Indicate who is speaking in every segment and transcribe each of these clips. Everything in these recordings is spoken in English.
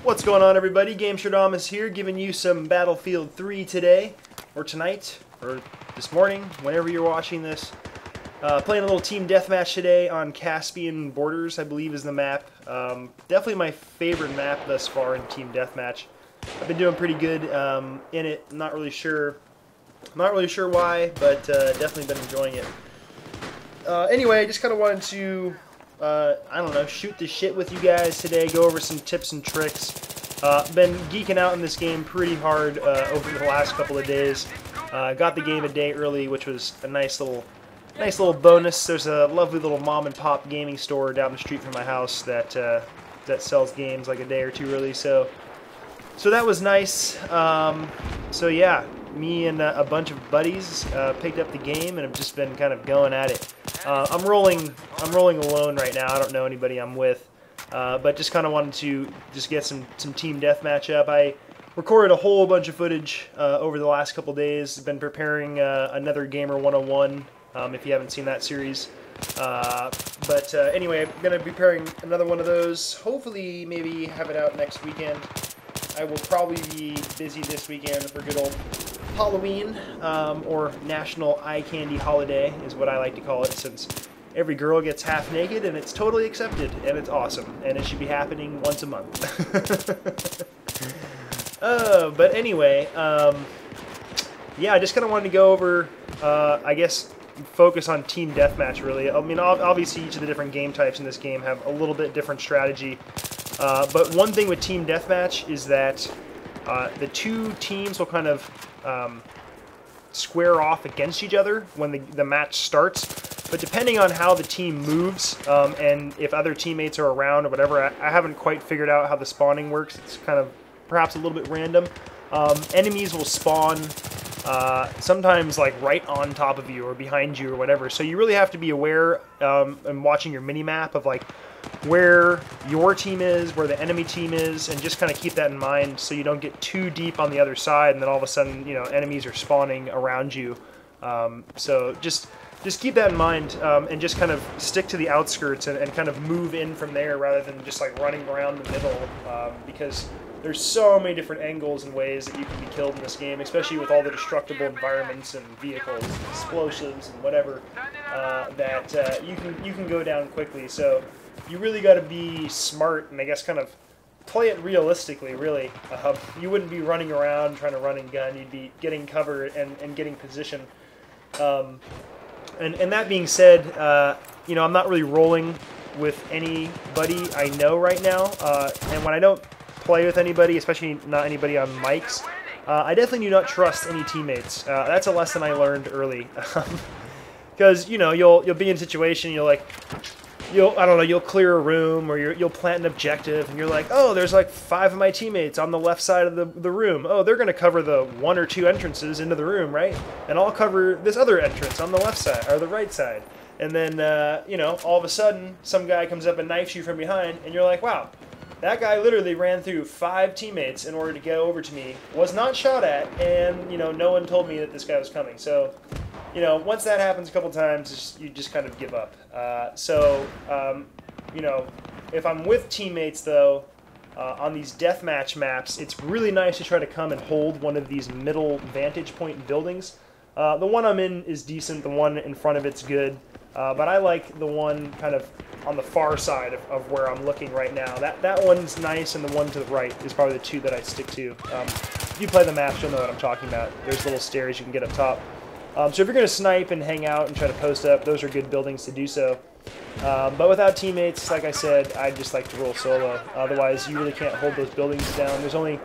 Speaker 1: What's going on, everybody? GameShardamus here, giving you some Battlefield 3 today, or tonight, or this morning, whenever you're watching this. Playing a little team deathmatch today on Caspian Borders, I believe is the map. Definitely my favorite map thus far in team deathmatch. I've been doing pretty good in it. I'm not really sure why, but definitely been enjoying it. Anyway, I just kind of wanted to I don't know, shoot the shit with you guys today, go over some tips and tricks. Been geeking out in this game pretty hard over the last couple of days. Got the game a day early, which was a nice little bonus. There's a lovely little mom and pop gaming store down the street from my house that that sells games like a day or two early, so that was nice. So yeah, me and a bunch of buddies picked up the game and have just been kind of going at it. I'm rolling alone right now. I don't know anybody I'm with, but just kind of wanted to just get some team deathmatch up. I recorded a whole bunch of footage over the last couple days. Been preparing another Gamer 101. If you haven't seen that series. But anyway, I'm going to be preparing another one of those. Hopefully, maybe have it out next weekend. I will probably be busy this weekend for good old Halloween, or National Eye Candy Holiday is what I like to call it, since every girl gets half naked and it's totally accepted and it's awesome and it should be happening once a month. But anyway, yeah, I just kind of wanted to go over, I guess, focus on team deathmatch really. I mean, obviously each of the different game types in this game have a little bit different strategy, but one thing with team deathmatch is that the two teams will kind of square off against each other when the match starts, but depending on how the team moves and if other teammates are around or whatever, I haven't quite figured out how the spawning works. It's kind of perhaps a little bit random. Enemies will spawn sometimes like right on top of you or behind you or whatever, so you really have to be aware and watching your mini-map of like where your team is, where the enemy team is, and just kind of keep that in mind so you don't get too deep on the other side and then all of a sudden, you know, enemies are spawning around you. So just keep that in mind, and just kind of stick to the outskirts and kind of move in from there rather than just like running around the middle, because there's so many different angles and ways that you can be killed in this game, especially with all the destructible environments and vehicles and explosives and whatever, that you can go down quickly. So you really got to be smart and I guess kind of play it realistically, really. You wouldn't be running around trying to run and gun. You'd be getting cover and getting position. And that being said, you know, I'm not really rolling with anybody I know right now, and when I don't play with anybody, especially not anybody on mics, I definitely do not trust any teammates. That's a lesson I learned early, because you know you'll be in a situation, I don't know, you'll clear a room or you'll plant an objective and you're like, oh, there's like 5 of my teammates on the left side of the room. Oh, they're going to cover the 1 or 2 entrances into the room, right? And I'll cover this other entrance on the left side or the right side. And then, you know, all of a sudden some guy comes up and knifes you from behind and you're like, wow, that guy literally ran through 5 teammates in order to get over to me, was not shot at, and, you know, no one told me that this guy was coming. So, you know, once that happens a couple times, you just kind of give up. You know, if I'm with teammates, though, on these deathmatch maps, it's really nice to try to come and hold one of these middle vantage point buildings. The one I'm in is decent, the one in front of it's good, but I like the one kind of on the far side of where I'm looking right now. That one's nice, and the one to the right is probably the two that I stick to. If you play the maps, you'll know what I'm talking about. There's little stairs you can get up top. So if you're going to snipe and hang out and try to post up, those are good buildings to do so. But without teammates, like I said, I just like to roll solo. Otherwise, you really can't hold those buildings down. There's only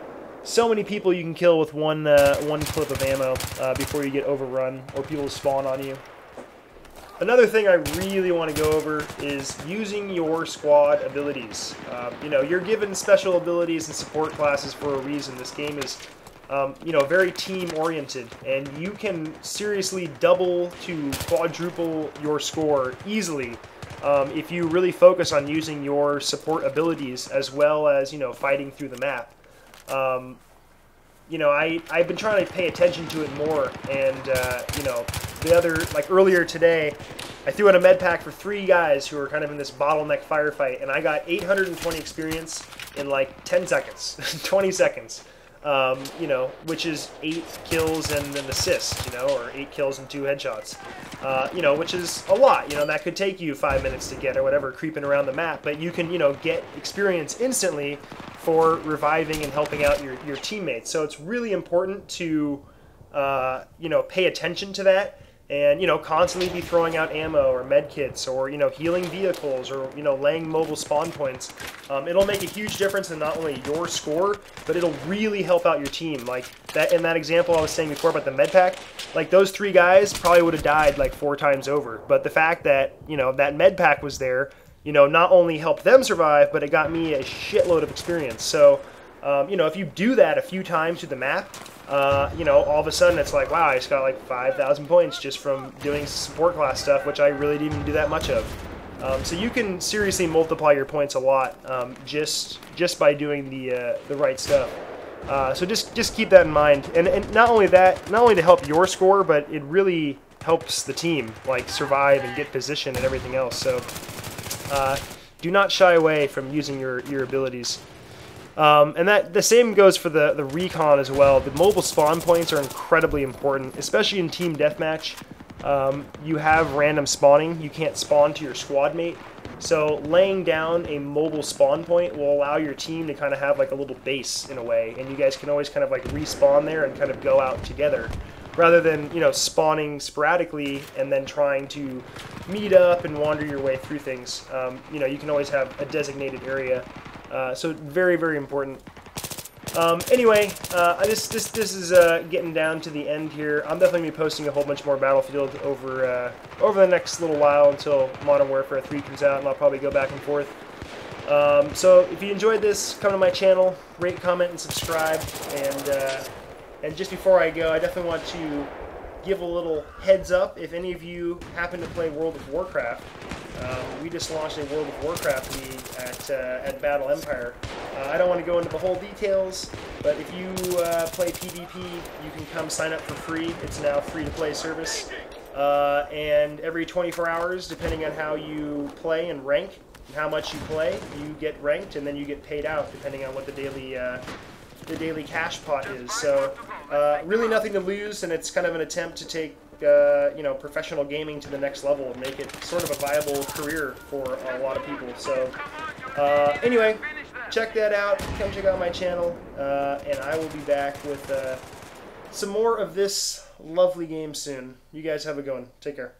Speaker 1: so many people you can kill with one clip of ammo before you get overrun or people spawn on you. Another thing I really want to go over is using your squad abilities. You know, you're given special abilities and support classes for a reason. This game is you know, very team-oriented, and you can seriously double to quadruple your score easily if you really focus on using your support abilities as well as, you know, fighting through the map. You know, I've been trying to pay attention to it more, and, you know, earlier today, I threw in a med pack for 3 guys who were kind of in this bottleneck firefight, and I got 820 experience in like 10 seconds, 20 seconds. You know, which is 8 kills and an assist, you know, or 8 kills and 2 headshots, you know, which is a lot. You know, that could take you 5 minutes to get or whatever, creeping around the map, but you can, you know, get experience instantly for reviving and helping out your teammates. So it's really important to, you know, pay attention to that. And, you know, constantly be throwing out ammo or med kits or, you know, healing vehicles or, you know, laying mobile spawn points. It'll make a huge difference in not only your score, but it'll really help out your team. Like, that in that example I was saying before about the med pack, like, those 3 guys probably would have died, like, 4 times over. But the fact that, you know, that med pack was there, you know, not only helped them survive, but it got me a shitload of experience. So, you know, if you do that a few times through the map, you know, all of a sudden it's like, wow, I just got like 5,000 points just from doing support class stuff, which I really didn't even do that much of. So you can seriously multiply your points a lot just by doing the right stuff. So just keep that in mind, and not only that, not only to help your score, but it really helps the team like survive and get position and everything else. So do not shy away from using your abilities. And that the same goes for the recon as well. The mobile spawn points are incredibly important, especially in team deathmatch. You have random spawning. You can't spawn to your squad mate. So laying down a mobile spawn point will allow your team to kind of have like a little base in a way, and you guys can always kind of like respawn there and kind of go out together, rather than, you know, spawning sporadically and then trying to meet up and wander your way through things. You know, you can always have a designated area. So very, very important. Anyway, this is getting down to the end here. I'm definitely going to be posting a whole bunch more Battlefield over the next little while until Modern Warfare 3 comes out, and I'll probably go back and forth. So if you enjoyed this, come to my channel, rate, comment, and subscribe. And just before I go, I definitely want to give a little heads up. If any of you happen to play World of Warcraft, we just launched a World of Warcraft league at Battle Empire. I don't want to go into the whole details, but if you play PvP, you can come sign up for free. It's now a free-to-play service. And every 24 hours, depending on how you play and rank, and how much you play, you get ranked, and then you get paid out, depending on what the daily cash pot is. So really nothing to lose, and it's kind of an attempt to take you know, professional gaming to the next level and make it sort of a viable career for a lot of people. So anyway, check that out. Come check out my channel, and I will be back with some more of this lovely game soon. You guys have a good one. Take care.